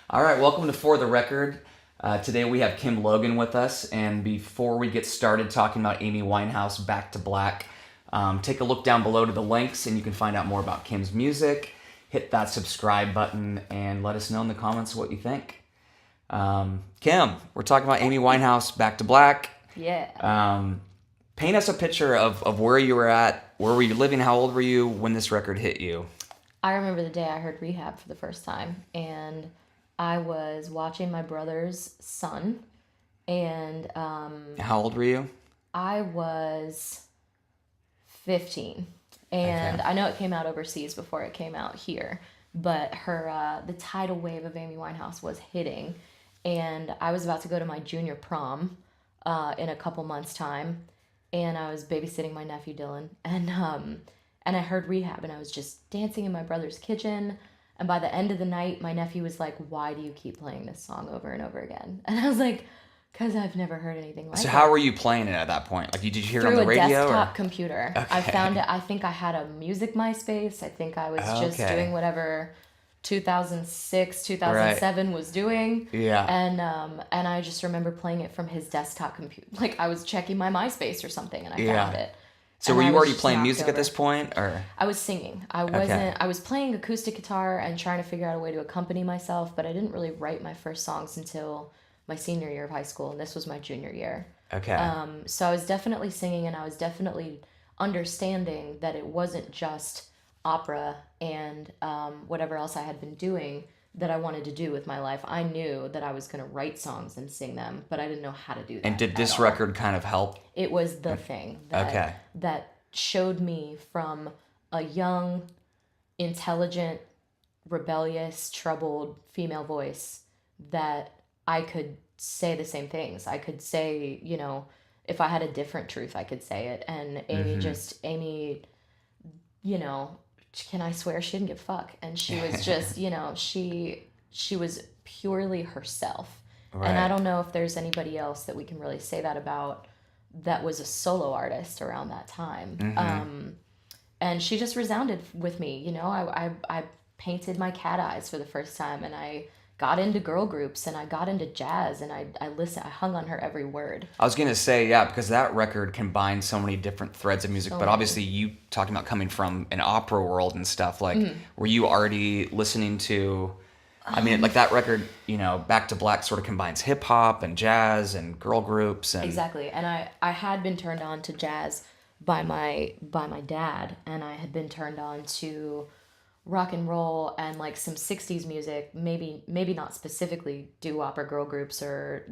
All right, welcome to For the Record. Today we have Kim Logan with us, and before we get started talking about Amy Winehouse Back to Black, take a look down below to the links and you can find out more about Kim's music. Hit that subscribe button and let us know in the comments what you think. Kim, we're talking about Amy Winehouse Back to Black. Yeah. Paint us a picture of where you were at, where were you living, how old were you when this record hit you? I remember the day I heard Rehab for the first time, and I was watching my brother's son, and How old were you? I was 15. And Okay. I know it came out overseas before it came out here, but the tidal wave of Amy Winehouse was hitting, and I was about to go to my junior prom in a couple months' time, and I was babysitting my nephew Dylan, and I heard Rehab, and I was just dancing in my brother's kitchen. And by the end of the night, my nephew was like, "Why do you keep playing this song over and over again?" And I was like, "Cause I've never heard anything like So it." how were you playing it at that point? Like, did you hear it on Through the a radio? desktop Or? computer. I Okay. found it. I think I had a music MySpace. I think I was just Okay. doing whatever 2006, Right. 2007 was doing. Yeah. And I just remember playing it from his desktop computer. Like I was checking my MySpace or something, and I Yeah. found it. So And were I you was already just playing knocked music at over. this point, or? I was singing. I wasn't. Okay. I was playing acoustic guitar and trying to figure out a way to accompany myself, but I didn't really write my first songs until my senior year of high school, and this was my junior year. Okay. So I was definitely singing, and I was definitely understanding that it wasn't just opera and whatever else I had been doing that I wanted to do with my life. I knew that I was going to write songs and sing them, but I didn't know how to do that. And did at this all. record kind of help? It was the thing that Okay. that showed me from a young, intelligent, rebellious, troubled female voice that I could say the same things. I could say, if I had a different truth, I could say it. And Amy, you know, can I swear she didn't give a fuck? And she was just, she was purely herself. And I Right. don't know if there's anybody else that we can really say that about that was a solo artist around that time. And she just resounded with me. I painted my cat eyes for the first time, and I got into girl groups, and I got into jazz, and I hung on her every word. I was gonna say, yeah, because that record combined so many different threads of music. So But many. obviously, you talking about coming from an opera world and stuff. Like, were you already listening to? I mean, like that record, Back to Black sort of combines hip hop and jazz and girl groups and. Exactly. And I had been turned on to jazz by my dad, and I had been turned on to rock and roll and like some 60s music, maybe not specifically doo-wop or girl groups, or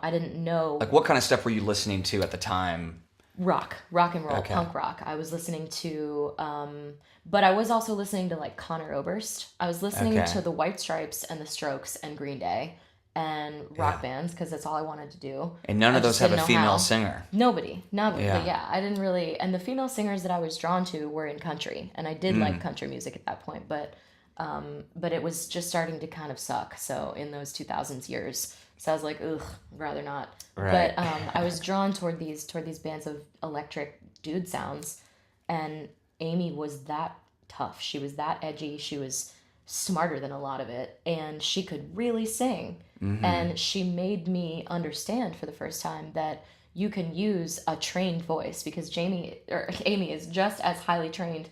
I didn't know. Like, what kind of stuff were you listening to at the time? Rock and roll, Okay. punk rock. I was listening to, but I was also listening to like Connor Oberst. I was listening Okay. to the White Stripes and the Strokes and Green Day and rock bands because that's all I wanted to do. And none I of those just have a didn't know female how. singer. Nobody. Yeah. But yeah, I didn't really, and the female singers that I was drawn to were in country, and I did like country music at that point, but it was just starting to kind of suck. So in those 2000s years, so I was like, ugh, rather not. Right. But I was drawn toward these bands of electric dude sounds, and Amy was that tough. She was that edgy. She was smarter than a lot of it, and she could really sing. And she made me understand for the first time that you can use a trained voice, because Amy is just as highly trained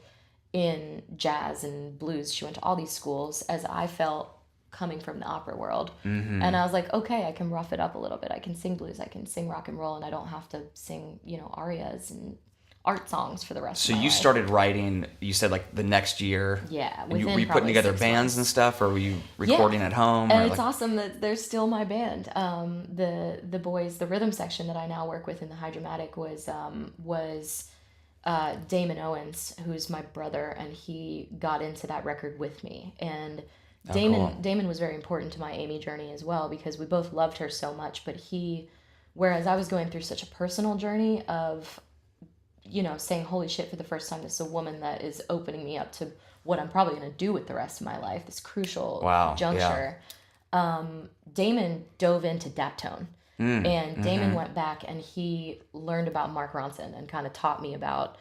in jazz and blues. She went to all these schools as I felt coming from the opera world. And I was like, okay, I can rough it up a little bit. I can sing blues, I can sing rock and roll, and I don't have to sing, arias and art songs for the rest So of my you life. started writing, you said like the next year. Yeah, And were within you putting probably together 6 bands months. and stuff, or were you recording at home? And or it's like, awesome that they're still my band. The boys, the rhythm section that I now work with in the Hydromatic was Damon Owens, who's my brother, and he got into that record with me. And cool. Damon was very important to my Amy journey as well, because we both loved her so much. But whereas I was going through such a personal journey of, saying, holy shit, for the first time, this is a woman that is opening me up to what I'm probably going to do with the rest of my life, this crucial Wow, juncture. Damon dove into Daptone. And Damon went back and he learned about Mark Ronson and kind of taught me about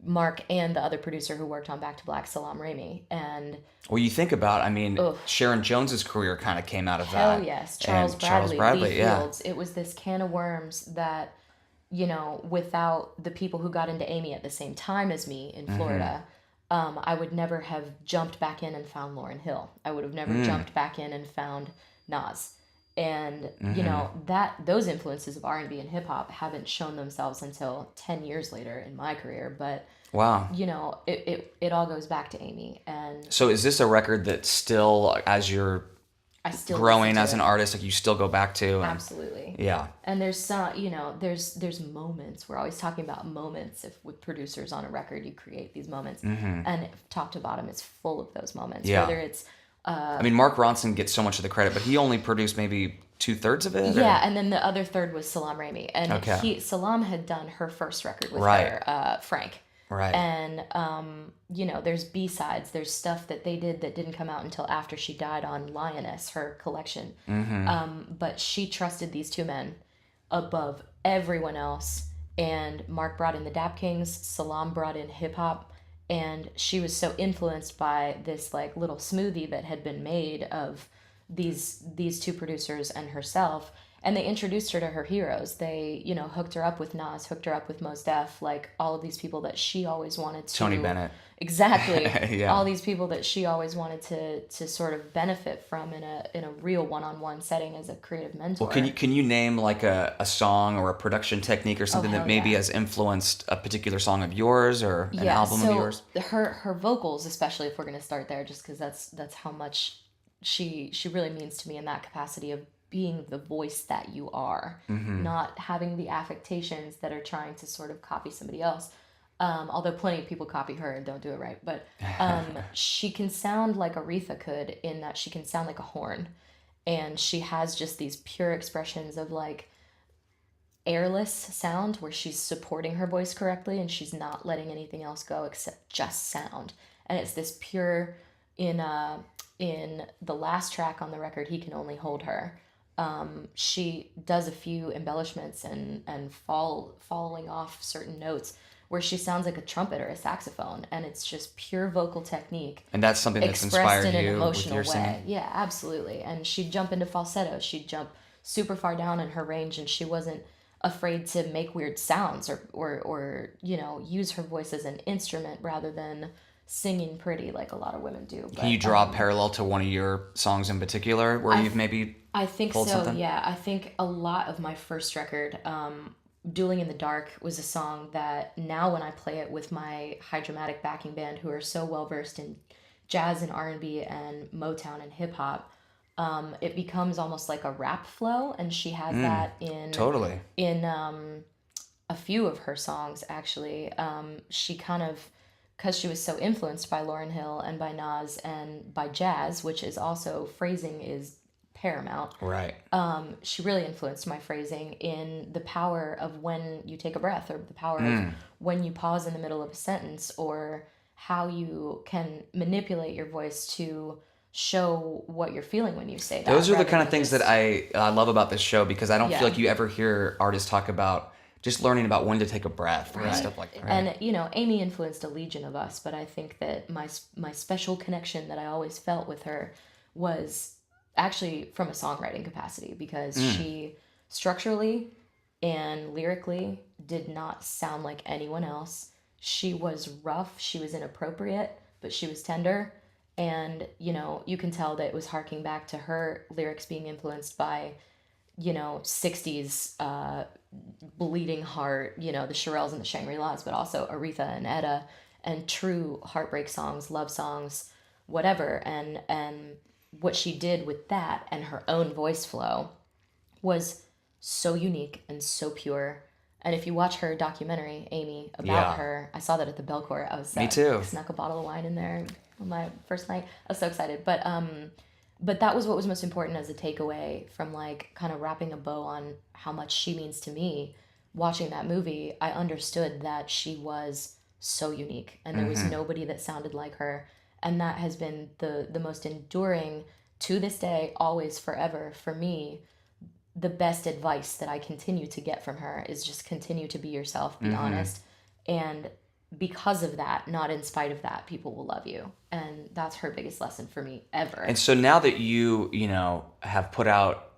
Mark and the other producer who worked on Back to Black, Salam Remy. And Well, you think about, I mean, ugh, Sharon Jones's career kind of came out of hell that. yes, And Charles Bradley, Lee yeah. Fields. It was this can of worms that, without the people who got into Amy at the same time as me in Florida, I would never have jumped back in and found Lauryn Hill. I would have never jumped back in and found Nas. And that those influences of R&B and hip hop haven't shown themselves until 10 years later in my career, but Wow. it all goes back to Amy. And So is this a record that still, as you're I still growing listen to as an it. artist, like you still go back to? And, Absolutely. yeah. And there's some, there's moments. We're always talking about moments. If with producers on a record, you create these moments, and top to bottom, it's full of those moments. Yeah. Whether it's I mean, Mark Ronson gets so much of the credit, but he only produced maybe 2/3 of it? yeah, and then the other third was Salam Remy, and Okay. Salam had done her first record with Right. her, Frank. Right. And there's B-sides, there's stuff that they did that didn't come out until after she died on Lioness, her collection. But she trusted these two men above everyone else. And Mark brought in the Dap Kings, Salam brought in hip hop, and she was so influenced by this like little smoothie that had been made of these two producers and herself. And they introduced her to her heroes. They, hooked her up with Nas, hooked her up with Mos Def, like all of these people that she always wanted to. Tony Bennett. Exactly. Yeah. All these people that she always wanted to sort of benefit from in a real one-on-one setting as a creative mentor. Well, can you name like a song or a production technique or something that hell maybe yeah. has influenced a particular song of yours or an album of yours? Her vocals, especially if we're going to start there, just because that's how much she really means to me in that capacity of being the voice that you are, not having the affectations that are trying to sort of copy somebody else. Although plenty of people copy her and don't do it right. But she can sound like Aretha could, in that she can sound like a horn. And she has just these pure expressions of like airless sound where she's supporting her voice correctly and she's not letting anything else go except just sound. And it's this pure, in the last track on the record, He Can Only Hold Her. She does a few embellishments and falling off certain notes where she sounds like a trumpet or a saxophone, and it's just pure vocal technique. And that's something that's expressed inspired in an you with emotional your way. singing? Yeah, absolutely. And she'd jump into falsetto. She'd jump super far down in her range, and she wasn't afraid to make weird sounds or use her voice as an instrument rather than singing pretty like a lot of women do. Can you draw a parallel to one of your songs in particular where you've maybe I think pulled so, something? yeah. I think a lot of my first record, Dueling in the Dark, was a song that now when I play it with my high dramatic backing band who are so well versed in jazz and R&B and Motown and hip hop, it becomes almost like a rap flow, and she has that Totally. in a few of her songs actually. She kind of, because she was so influenced by Lauryn Hill and by Nas and by jazz, which is also, phrasing is paramount. Right. She really influenced my phrasing in the power of when you take a breath, or the power of when you pause in the middle of a sentence, or how you can manipulate your voice to show what you're feeling when you say that. Those are the rather kind of than things just- that I love about this show, because I don't Yeah. feel like you ever hear artists talk about just learning about when to take a breath and stuff like that. Right? And Amy influenced a legion of us, but I think that my special connection that I always felt with her was actually from a songwriting capacity, because she structurally and lyrically did not sound like anyone else. She was rough, she was inappropriate, but she was tender. And, you can tell that it was harking back to her lyrics being influenced by, 60s bleeding heart, the Shirelles and the Shangri-Las, but also Aretha and Etta, and true heartbreak songs, love songs, whatever. And what she did with that and her own voice flow was so unique and so pure. And if you watch her documentary, Amy, about her, I saw that at the Belcourt. I was Me too. Snuck a bottle of wine in there on my first night. I was so excited. But that was what was most important as a takeaway from like kind of wrapping a bow on how much she means to me. Watching that movie, I understood that she was so unique and there was nobody that sounded like her. And that has been the most enduring, to this day, always, forever, for me. The best advice that I continue to get from her is just continue to be yourself, be honest, and because of that, not in spite of that, people will love you. And that's her biggest lesson for me ever. And so now that you know, have put out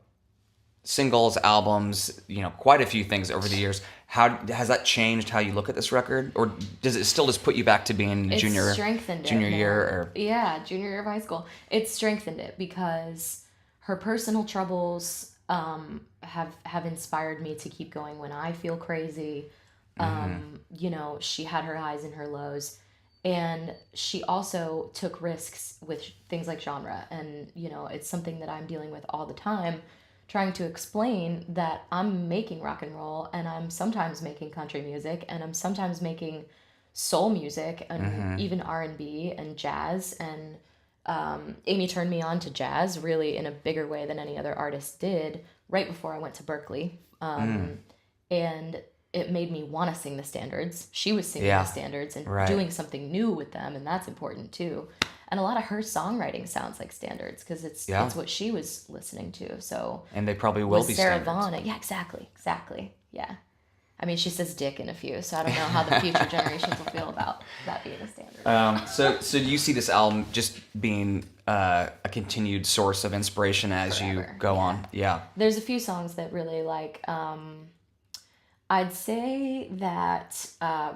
singles, albums, you know, quite a few things over the years, how has that changed how you look at this record? Or does it still just put you back to being It's junior strengthened junior it, year? man. Or Yeah, junior year of high school. It's strengthened it because her personal troubles have inspired me to keep going when I feel crazy. You know, she had her highs and her lows, and she also took risks with things like genre. And you know, it's something that I'm dealing with all the time, trying to explain that I'm making rock and roll, and I'm sometimes making country music, and I'm sometimes making soul music, and even R&B and jazz. And Amy turned me on to jazz really in a bigger way than any other artist did right before I went to Berkeley. And it made me want to sing the standards. She was singing the standards and doing something new with them, and that's important too. And a lot of her songwriting sounds like standards because it's what she was listening to. So and they probably will be Sarah standards. Vaughan. Yeah, exactly. Yeah. I mean, she says dick in a few, so I don't know how the future generations will feel about that being a standard. So do you see this album just being a continued source of inspiration as you go on? Yeah. There's a few songs that really like. I'd say that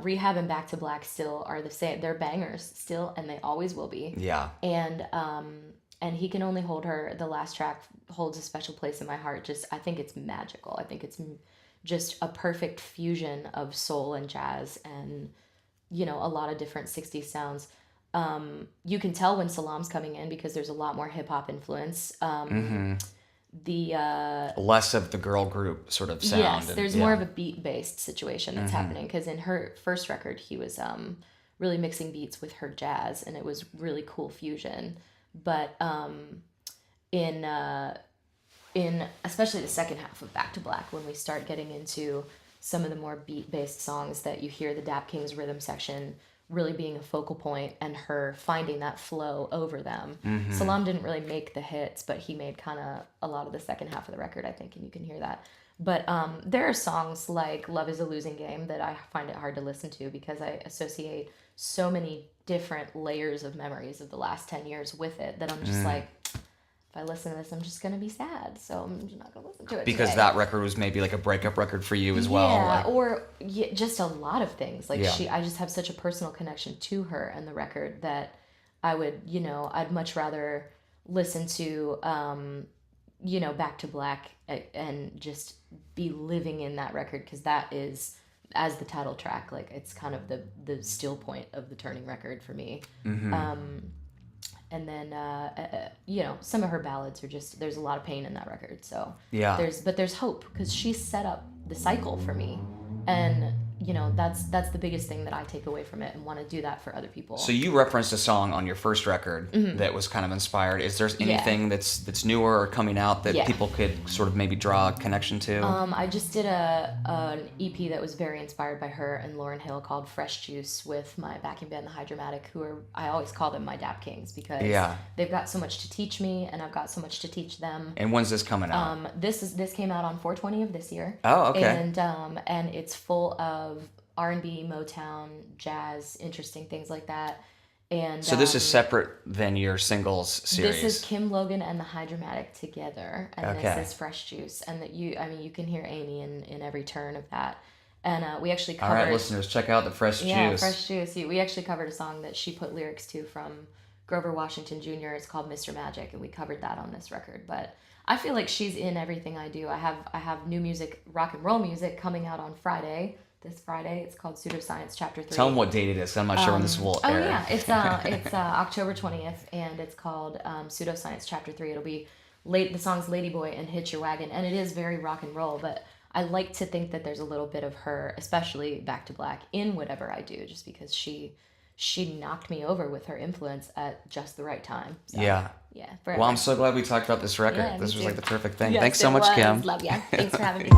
Rehab and Back to Black still are the same. They're bangers still, and they always will be. Yeah. And He Can Only Hold Her, the last track, holds a special place in my heart. I think it's magical. I think it's just a perfect fusion of soul and jazz and, you know, a lot of different 60s sounds. You can tell when Salam's coming in because there's a lot more hip-hop influence. Less of the girl group sort of sound. Yes, there's more of a beat-based situation that's happening because in her first record, he was really mixing beats with her jazz, and it was really cool fusion. But in especially the second half of Back to Black, when we start getting into some of the more beat-based songs that you hear the Dap Kings rhythm section really being a focal point and her finding that flow over them. Salam didn't really make the hits, but he made kind of a lot of the second half of the record, I think, and you can hear that. But there are songs like Love is a Losing Game that I find it hard to listen to because I associate so many different layers of memories of the last 10 years with it that I'm just like, if I listen to this, I'm just going to be sad. So I'm just not going to listen to it because today. that record was maybe like a breakup record for you as well. Yeah, Like, or just a lot of things. Like I just have such a personal connection to her and the record that I would, you know, I'd much rather listen to, you know, Back to Black and just be living in that record because that is, as the title track, like it's kind of the still point of the Turning record for me. And then, you know, some of her ballads are just, there's a lot of pain in that record. So there's hope because she set up the cycle for me. And, you know, that's the biggest thing that I take away from it and want to do that for other people. So you referenced a song on your first record that was kind of inspired. Is there anything that's newer or coming out that people could sort of maybe draw a connection to? I just did an EP that was very inspired by her and Lauryn Hill called Fresh Juice with my backing band, The Hydromatic, who are, I always call them my Dap Kings because they've got so much to teach me and I've got so much to teach them. And when's this coming out? This came out on 4/20 of this year. Oh, okay. And it's full of R&B, Motown, jazz, interesting things like that. And so this is separate than your singles series. This is Kim Logan and the Hydromatic together, and this is Fresh Juice. And that you can hear Amy in every turn of that. And we actually covered. All right, listeners, check out the Fresh Juice. Yeah, Fresh Juice. We actually covered a song that she put lyrics to from Grover Washington Jr. It's called Mr. Magic, and we covered that on this record. But I feel like she's in everything I do. I have new music, rock and roll music, coming out on Friday. This Friday. It's called Pseudoscience Chapter 3. Tell them what date it is. I'm not sure when this will air. Oh yeah, it's October 20th, and it's called Pseudoscience Chapter 3. It'll be the song's Ladyboy and Hitch Your Wagon, and it is very rock and roll, but I like to think that there's a little bit of her, especially Back to Black, in whatever I do, just because she knocked me over with her influence at just the right time. So, yeah. Forever. Well, I'm so glad we talked about this record. Yeah, this was too. like the perfect thing. Yes, Thanks so much, Kim. Love ya. Thanks for having me.